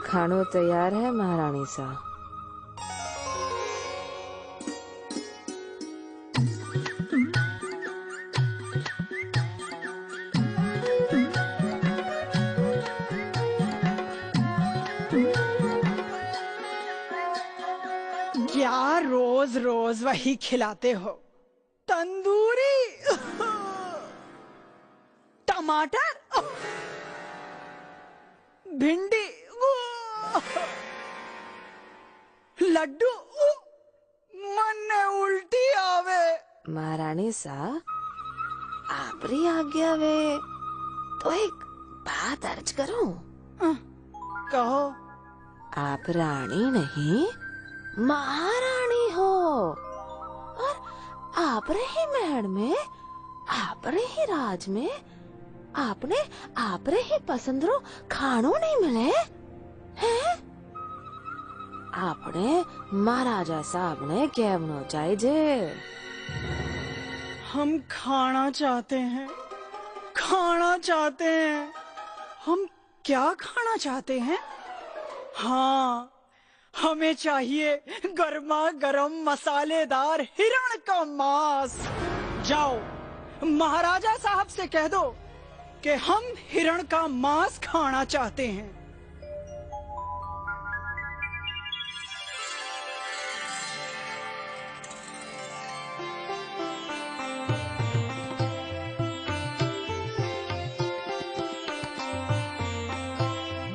खानो तैयार है महारानी सा। क्या रोज रोज वही खिलाते हो? तंदूरी टमाटर, भिंडी, लड्डू, मन ने उल्टी आवे। महारानी सा, आपरी आज्ञा वे तो एक बात अर्ज करूं? कहो। आप रानी नहीं महारानी हो, और आपरे ही महल में, आपरे ही राज में आपने आपरे ही पसंदरो खानो नहीं मिले हैं? आपने महाराजा साहब ने केवनो चाहिए। हम खाना चाहते हैं, खाना चाहते हैं। हम क्या खाना चाहते हैं? हाँ, हमें चाहिए गर्मा गर्म मसालेदार हिरण का मांस। जाओ महाराजा साहब से कह दो कि हम हिरण का मांस खाना चाहते हैं।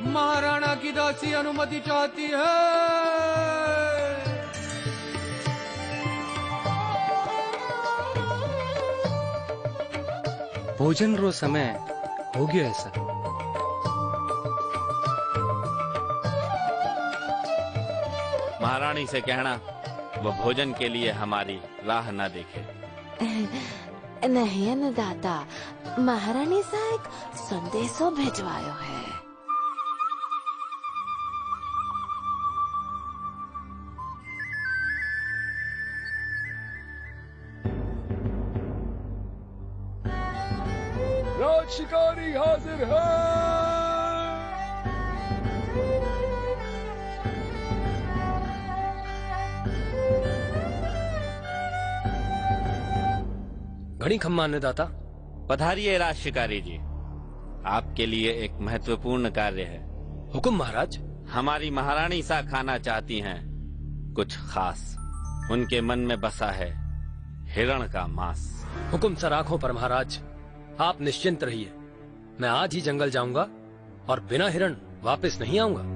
महाराणा की दासी अनुमति चाहती है। भोजन रो समय हो गया ऐसा। महारानी से कहना वो भोजन के लिए हमारी राह न देखे। नहीं अन्नदाता, महारानी सा एक संदेशो भेजवायो है। राज शिकारी हाजिर है। घड़ी खम्मा अन्नदाता। पधारिए राज शिकारी जी, आपके लिए एक महत्वपूर्ण कार्य है। हुकुम महाराज। हमारी महारानी सा खाना चाहती हैं कुछ खास। उनके मन में बसा है हिरण का मांस। हुकुम सर आंखों पर महाराज, आप निश्चिंत रहिए। मैं आज ही जंगल जाऊंगा और बिना हिरण वापस नहीं आऊंगा।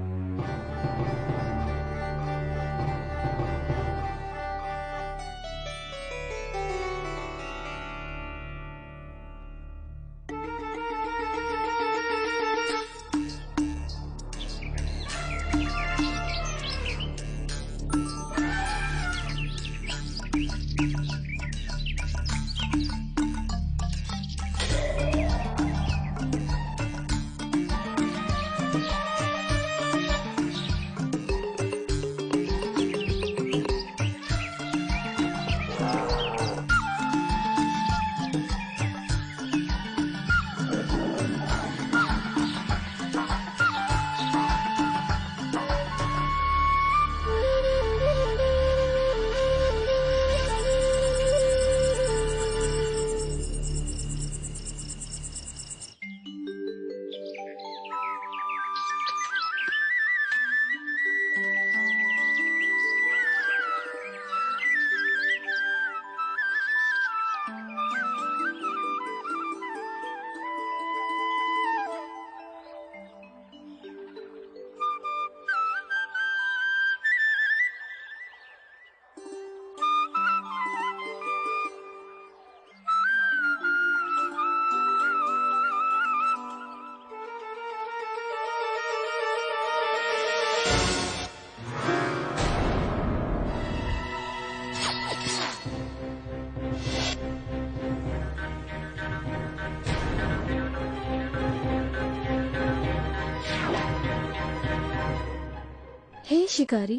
हे शिकारी,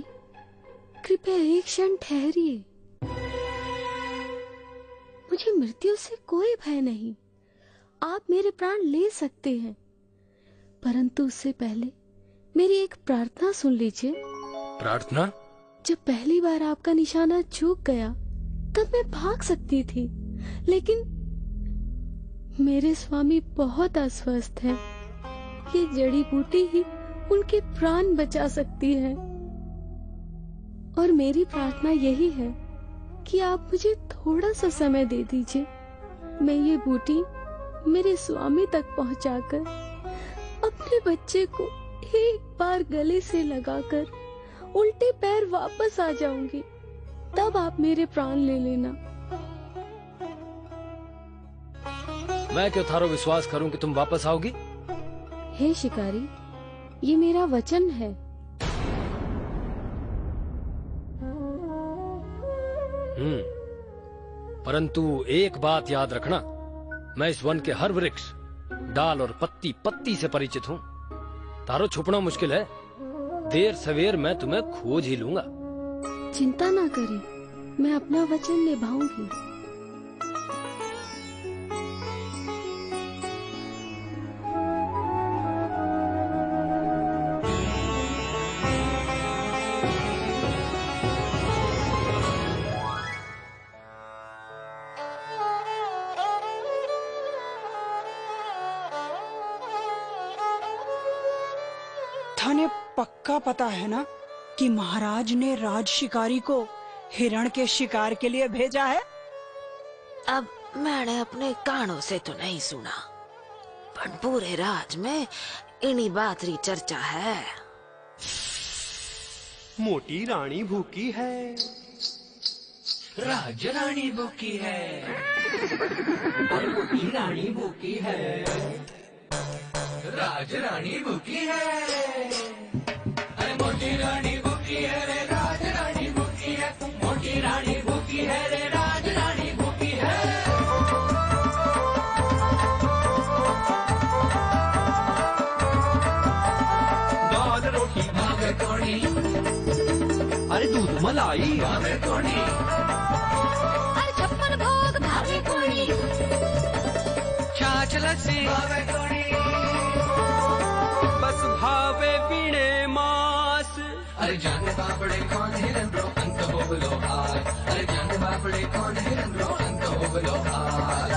कृपया एक क्षण ठहरिए। मुझे मृत्यु से कोई भय नहीं। आप मेरे प्राण ले सकते हैं, परंतु उससे पहले मेरी एक प्रार्थना सुन लीजिए। प्रार्थना? जब पहली बार आपका निशाना चूक गया तब मैं भाग सकती थी, लेकिन मेरे स्वामी बहुत अस्वस्थ हैं। ये जड़ी बूटी ही उनके प्राण बचा सकती है। और मेरी प्रार्थना यही है कि आप मुझे थोड़ा सा समय दे दीजिए। मैं ये बूटी मेरे स्वामी तक पहुंचाकर अपने बच्चे को एक बार गले से लगाकर उल्टे पैर वापस आ जाऊंगी। तब आप मेरे प्राण ले लेना। मैं क्यों थारो विश्वास करूं कि तुम वापस आओगी? हे शिकारी, ये मेरा वचन है। परंतु एक बात याद रखना, मैं इस वन के हर वृक्ष, डाल और पत्ती पत्ती से परिचित हूँ। तारो छुपना मुश्किल है। देर सवेर मैं तुम्हें खोज ही लूंगा। चिंता ना करें, मैं अपना वचन निभाऊंगी। थाने पक्का पता है ना कि महाराज ने राज शिकारी को हिरण के शिकार के लिए भेजा है? अब मैंने अपने कानों से तो नहीं सुना, पर पूरे राज में इन्हीं बात री चर्चा है। मोटी रानी भूखी है, राज रानी भूखी है, अरे मोटी रानी भूखी है, राज रानी भूखी है, अरे मोटी रानी भूखी है रे, राज रानी भूखी है, मोटी रानी भूखी है रे, राज रानी भूखी है। दाल रोटी भावे कौड़ी, अरे दूध मलाई भावे कौड़ी, अरे छप्पन भोग भावे कौड़ी, छाछ लस्सी भावे कौड़ी, बस भावे पीणे मास। अरे जाने बापड़े कौन हिरन रो अंत हो बोलो आज, अरे जाने बापड़े कौन हिरन रो अंत हो बोलो आज।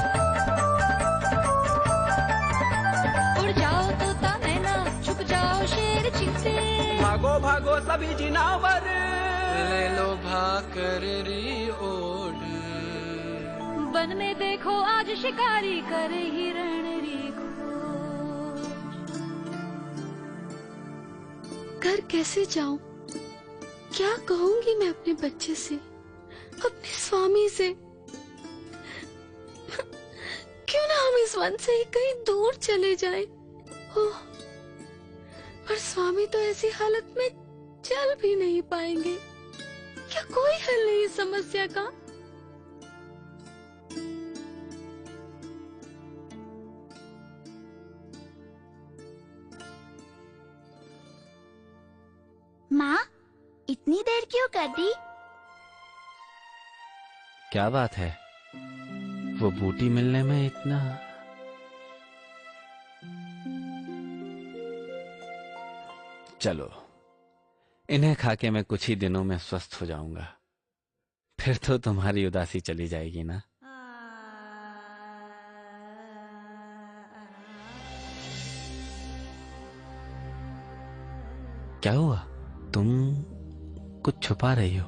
उड़ जाओ तोता मैना, छुप जाओ शेर चीते, भागो भागो सभी जिनावर, ले लो भाकर री ओढ़। वन में देखो आज शिकारी करे हिरण री खोज। घर कैसे जाऊं? क्या कहूंगी मैं अपने बच्चे से, अपने स्वामी से? क्यों ना हम इस वन से ही कहीं दूर चले जाएं? ओह, पर स्वामी तो ऐसी हालत में चल भी नहीं पाएंगे। क्या कोई हल नहीं इस समस्या का? माँ, इतनी देर क्यों कर दी? क्या बात है? वो बूटी मिलने में इतना? चलो, इन्हें खाके मैं कुछ ही दिनों में स्वस्थ हो जाऊंगा। फिर तो तुम्हारी उदासी चली जाएगी ना। क्या हुआ? तुम कुछ छुपा रही हो?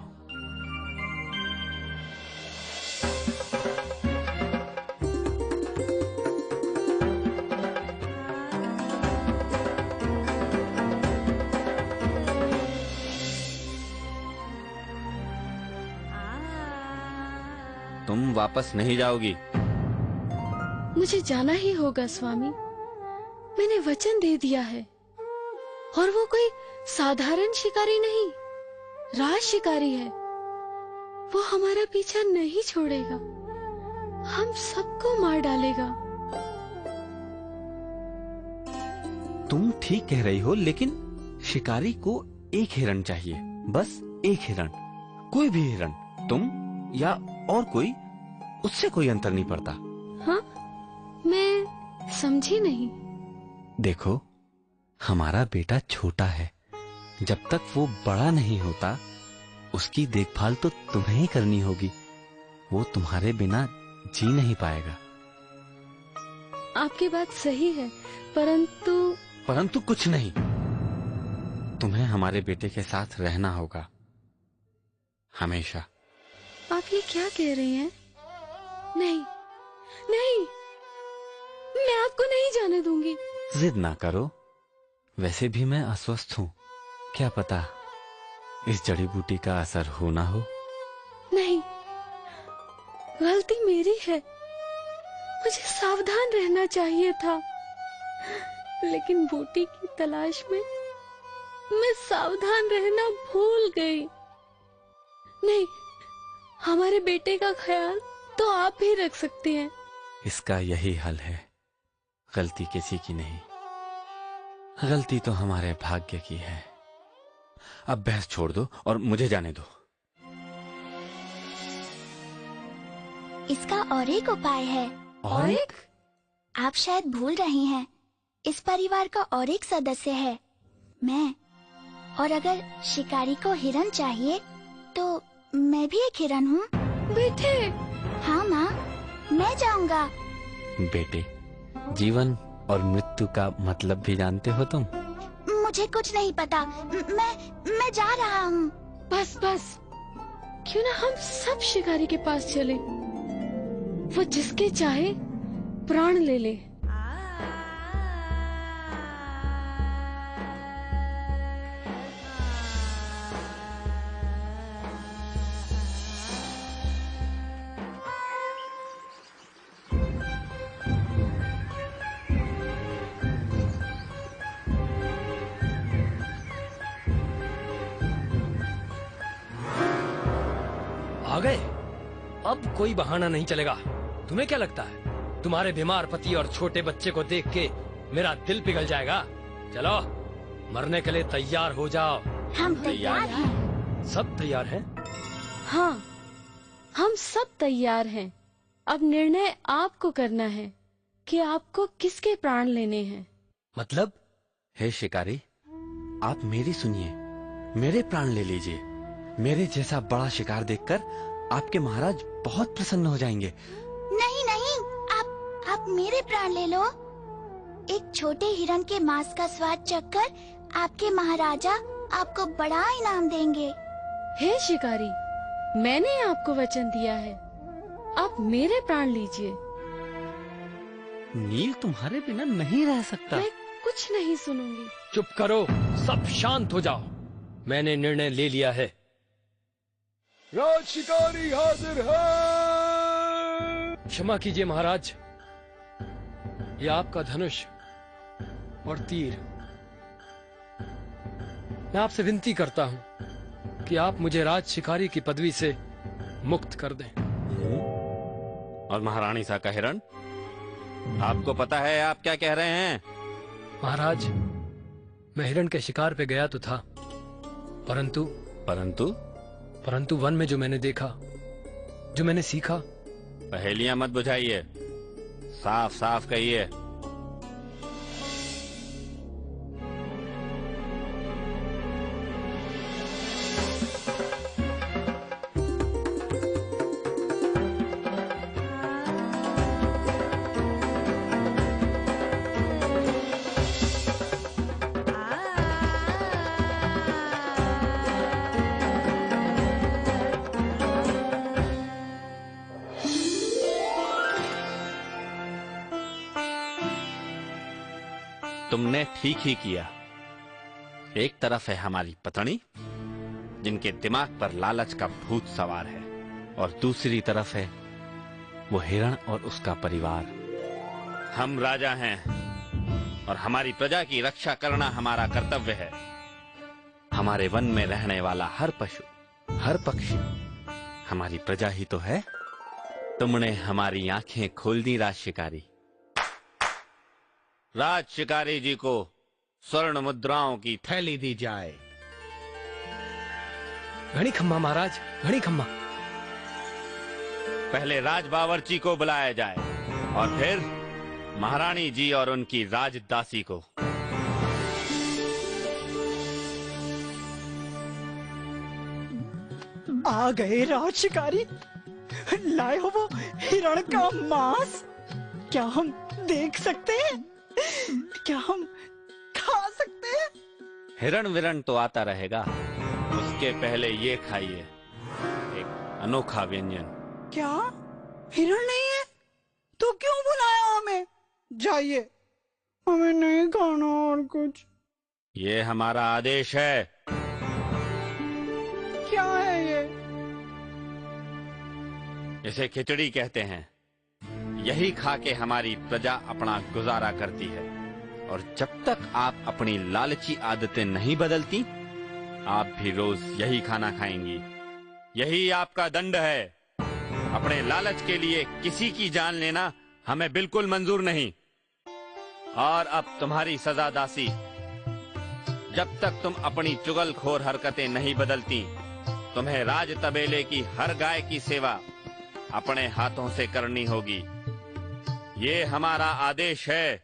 तुम वापस नहीं जाओगी? मुझे जाना ही होगा स्वामी। मैंने वचन दे दिया है। और वो कोई साधारण शिकारी नहीं, राज शिकारी है। वो हमारा पीछा नहीं छोड़ेगा, हम सबको मार डालेगा। तुम ठीक कह रही हो, लेकिन शिकारी को एक हिरण चाहिए, बस एक हिरण। कोई भी हिरण, तुम या और कोई, उससे कोई अंतर नहीं पड़ता। हाँ, मैं समझी नहीं। देखो, हमारा बेटा छोटा है, जब तक वो बड़ा नहीं होता उसकी देखभाल तो तुम्हें ही करनी होगी। वो तुम्हारे बिना जी नहीं पाएगा। आपकी बात सही है, परंतु कुछ नहीं। तुम्हें हमारे बेटे के साथ रहना होगा हमेशा। आप ये क्या कह रही हैं? नहीं नहीं, मैं आपको नहीं जाने दूंगी। जिद ना करो, वैसे भी मैं अस्वस्थ हूँ। क्या पता इस जड़ी बूटी का असर हो ना हो। नहीं, गलती मेरी है। मुझे सावधान रहना चाहिए था, लेकिन बूटी की तलाश में मैं सावधान रहना भूल गई। नहीं, हमारे बेटे का ख्याल तो आप ही रख सकते हैं। इसका यही हल है। गलती किसी की नहीं, गलती तो हमारे भाग्य की है। अब बहस छोड़ दो और मुझे जाने दो। इसका और एक उपाय है। और एक? आप शायद भूल रही हैं, इस परिवार का और एक सदस्य है, मैं। और अगर शिकारी को हिरन चाहिए तो मैं भी एक हिरन हूँ। बेटे। हाँ माँ, मैं जाऊँगा। बेटे, जीवन और मृत्यु का मतलब भी जानते हो तुम? मुझे कुछ नहीं पता। मैं जा रहा हूँ। बस बस, क्यों ना हम सब शिकारी के पास चले, वो जिसके चाहे प्राण ले ले। आ गए? अब कोई बहाना नहीं चलेगा। तुम्हें क्या लगता है तुम्हारे बीमार पति और छोटे बच्चे को देख के मेरा दिल पिघल जाएगा? चलो, मरने के लिए तैयार हो जाओ। हम तैयार हैं। सब तैयार हैं? हाँ, हम सब तैयार हैं। अब निर्णय आपको करना है कि आपको किसके प्राण लेने हैं। मतलब? हे शिकारी, आप मेरी सुनिए, मेरे प्राण ले लीजिए। मेरे जैसा बड़ा शिकार देखकर आपके महाराज बहुत प्रसन्न हो जाएंगे। नहीं नहीं, आप मेरे प्राण ले लो। एक छोटे हिरन के मांस का स्वाद चखकर आपके महाराजा आपको बड़ा इनाम देंगे। हे शिकारी, मैंने आपको वचन दिया है, आप मेरे प्राण लीजिए। नील तुम्हारे बिना नहीं रह सकता। मैं कुछ नहीं सुनूंगी। चुप करो, सब शांत हो जाओ। मैंने निर्णय ले लिया है। राज शिकारी हाजिर है। क्षमा कीजिए महाराज, ये आपका धनुष और तीर। मैं आपसे विनती करता हूं कि आप मुझे राज शिकारी की पदवी से मुक्त कर दें। और महारानी सा का हिरण, आपको पता है आप क्या कह रहे हैं? महाराज, मैं हिरण के शिकार पे गया तो था, परंतु परंतु वन में जो मैंने देखा, जो मैंने सीखा। पहेलियां मत बुझाइए, साफ साफ कहिए। तुमने ठीक ही किया। एक तरफ है हमारी पत्नी, जिनके दिमाग पर लालच का भूत सवार है, और दूसरी तरफ है वो हिरण और उसका परिवार। हम राजा हैं और हमारी प्रजा की रक्षा करना हमारा कर्तव्य है। हमारे वन में रहने वाला हर पशु, हर पक्षी हमारी प्रजा ही तो है। तुमने हमारी आंखें खोल दी राज शिकारी। राज शिकारी जी को स्वर्ण मुद्राओं की थैली दी जाए। घड़ी खम्मा महाराज, घड़ी खम्मा। पहले राज बावर्ची को बुलाया जाए और फिर महारानी जी और उनकी राजदासी को। आ गए राज शिकारी। लाए हो वो हिरण का मांस? क्या हम देख सकते हैं? क्या हम खा सकते हैं? हिरण विरण तो आता रहेगा, उसके पहले ये खाइए, एक अनोखा व्यंजन। क्या हिरण नहीं है तो क्यों बुलाया हमें? जाइए, हमें नहीं खाना और कुछ। ये हमारा आदेश है। क्या है ये? इसे खिचड़ी कहते हैं। यही खा के हमारी प्रजा अपना गुजारा करती है, और जब तक आप अपनी लालची आदतें नहीं बदलती, आप भी रोज यही खाना खाएंगी। यही आपका दंड है। अपने लालच के लिए किसी की जान लेना हमें बिल्कुल मंजूर नहीं। और अब तुम्हारी सजा दासी, जब तक तुम अपनी चुगलखोर हरकतें नहीं बदलती, तुम्हें राज तबेले की हर गाय की सेवा अपने हाथों से करनी होगी। ये हमारा आदेश है।